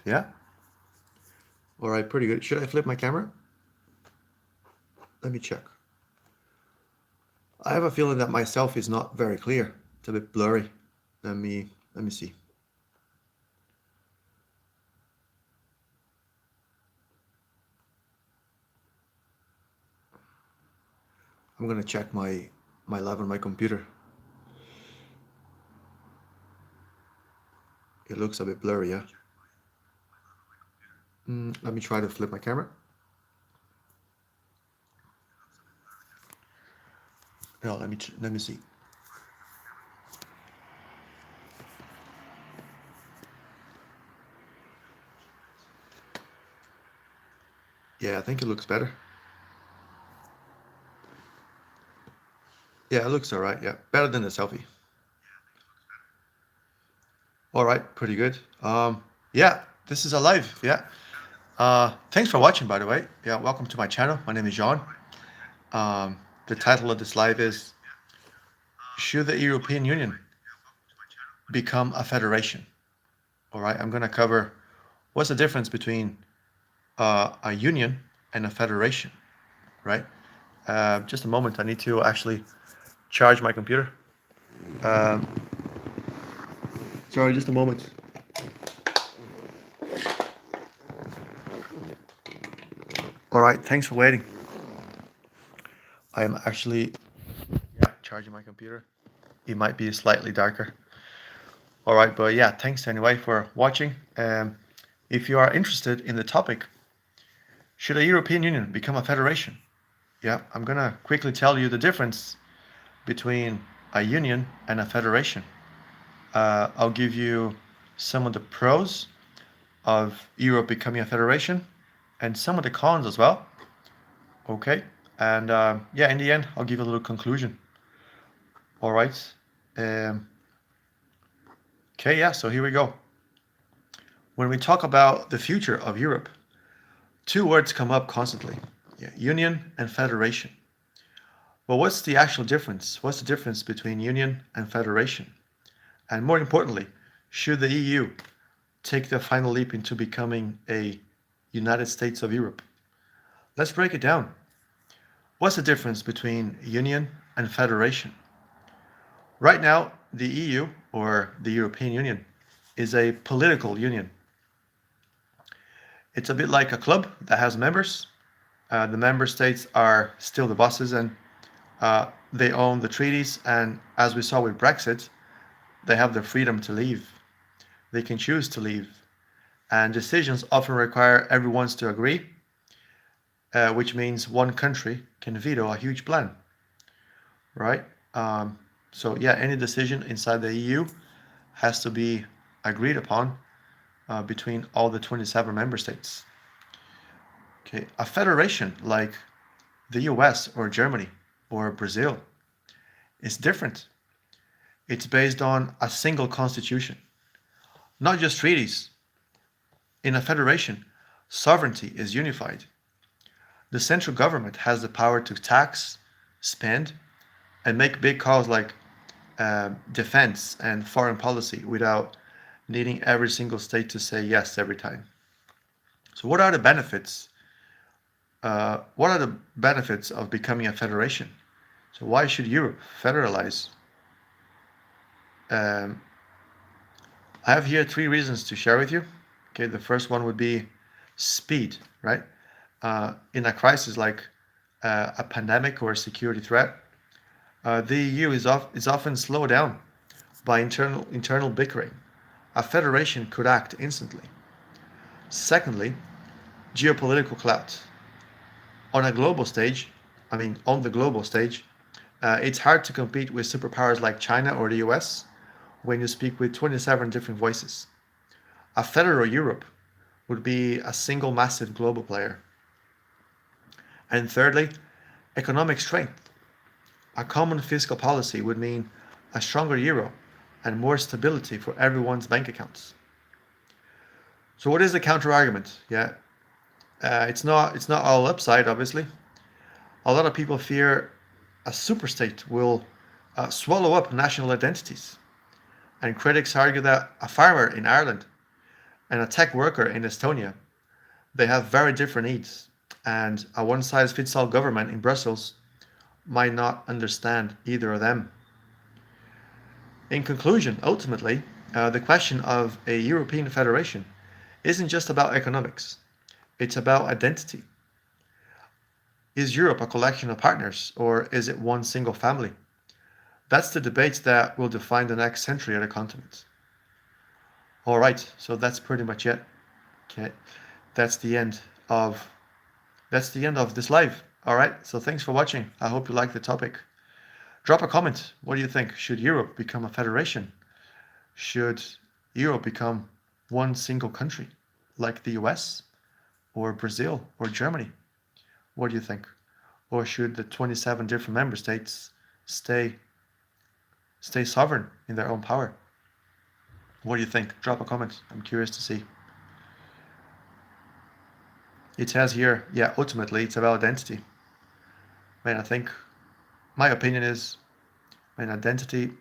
Yeah? All right, pretty good. Should I flip my camera? Let me check. I have a feeling that myself is not very clear. It's a bit blurry. Let me see. I'm gonna check my live on my computer. It looks a bit blurry, yeah. Let me try to flip my camera. No, let me see. Yeah, I think it looks better. Yeah, it looks all right. Yeah, better than the selfie. All right, pretty good. Yeah, this is a live. Yeah. Thanks for watching, by the way. Yeah, welcome to my channel. My name is John. The title of this live is Should the European Union Become a Federation? All right, I'm going to cover what's the difference between a union and a federation, right? Just a moment, I need to actually charge my computer. Um, Sorry, just a moment. All right, thanks for waiting. I am actually charging my computer. It might be slightly darker. All right, but yeah, thanks anyway for watching. If you are interested in the topic, should a European Union become a federation? Yeah, I'm gonna quickly tell you the difference between a union and a federation. I'll give you some of the pros of Europe becoming a federation and some of the cons as well. Okay, and yeah, in the end, I'll give a little conclusion. All right. Um, okay, yeah, so here we go. When we talk about the future of Europe, two words come up constantly, yeah, union and federation. Well, what's the actual difference? What's the difference between union and federation? And more importantly, should the EU take the final leap into becoming a United States of Europe? Let's break it down. What's the difference between union and federation? Right now, the EU, or the European Union, is a political union. It's a bit like a club that has members. The member states are still the bosses, and they own the treaties. And as we saw with Brexit, they have the freedom to leave. They can choose to leave. And decisions often require everyone to agree, which means one country can veto a huge plan, right? So yeah, any decision inside the EU has to be agreed upon between all the 27 member states. Okay, a federation like the US or Germany or Brazil is different. It's based on a single constitution, not just treaties. In a federation, sovereignty is unified. The central government has the power to tax, spend, and make big calls like defense and foreign policy without needing every single state to say yes every time. So what are the benefits? What are the benefits of becoming a federation? So why should Europe federalize? Um, I have here three reasons to share with you. Okay, the first one would be speed, right? In a crisis like a pandemic or a security threat, the EU is often slowed down by internal bickering. A federation could act instantly. Secondly, geopolitical clout. On a global stage, on the global stage, it's hard to compete with superpowers like China or the US when you speak with 27 different voices. A federal Europe would be a single massive global player. And thirdly, economic strength. A common fiscal policy would mean a stronger euro and more stability for everyone's bank accounts. So what is the counter argument? Yeah, it's not all upside, obviously. A lot of people fear a superstate will swallow up national identities, and critics argue that a farmer in Ireland and a tech worker in Estonia, they have very different needs, and a one-size-fits-all government in Brussels might not understand either of them. In conclusion, ultimately, the question of a European federation isn't just about economics, it's about identity. Is Europe a collection of partners, or is it one single family? That's the debate that will define the next century of the continent. All right, so that's pretty much it. Okay, that's the end of this live. All right, so thanks for watching. I hope you liked the topic. Drop a comment. What do you think? Should Europe become a federation? Should Europe become one single country, like the US or Brazil or Germany? What do you think? Or should the 27 different member states stay sovereign in their own power? What do you think? Drop a comment. I'm curious to see. It says here, yeah, ultimately it's about identity. I think my opinion is, identity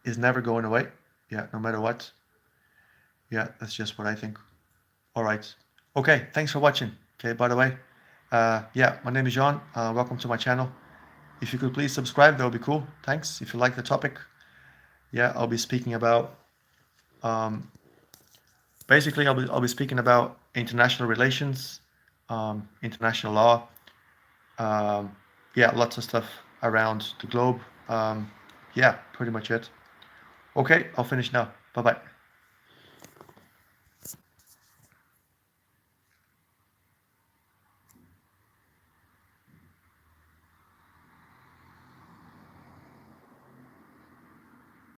is never going away. Yeah, no matter what. Yeah, that's just what I think. All right. Okay, thanks for watching. Okay, by the way, yeah, my name is John. Welcome to my channel. If you could please subscribe, that would be cool. Thanks. If you like the topic, yeah, I'll be speaking about, basically, I'll be speaking about international relations, international law, yeah, lots of stuff around the globe. Yeah, pretty much it. Okay, I'll finish now. Bye-bye.